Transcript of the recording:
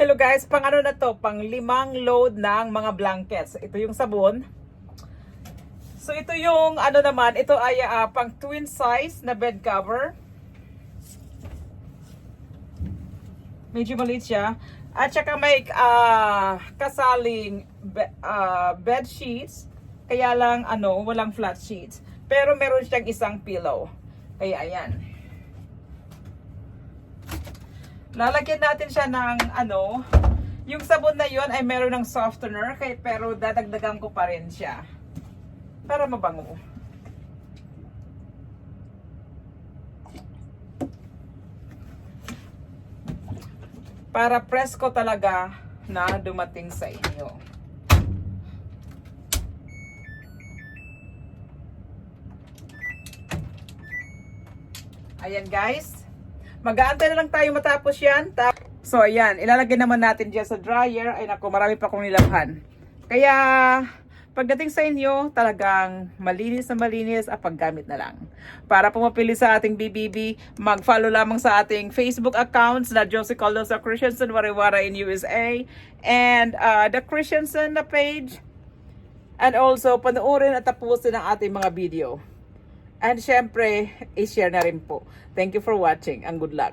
Hello guys, pang ano na to? Pang 5 load ng mga blankets. Ito yung sabon. So ito yung ano naman, ito ay pang twin size na bed cover. Medyo maliit siya. At saka may kasaling bed sheets. Kaya lang ano, walang flat sheets. Pero meron siyang isang pillow. Kaya ayan. Lalagyan natin siya ng ano, yung sabon na yon ay meron ng softener, pero dadagdagan ko pa rin siya para mabango. Para presko talaga na dumating sa inyo. Ayan guys. Mag-aantay na lang tayo matapos yan. So ayan, ilalagay naman natin dyan sa dryer. Ay nako, marami pa akong nilabhan. Kaya pagdating sa inyo, talagang malinis na malinis at paggamit na lang. Para pumapili sa ating BBB, mag-follow lamang sa ating Facebook accounts na Josie Caldosa Christensen, Wariwara in USA, and the Christensen na page. And also, panoorin at tapusin ang ating mga video. And syempre, i-share na rin po. Thank you for watching and good luck.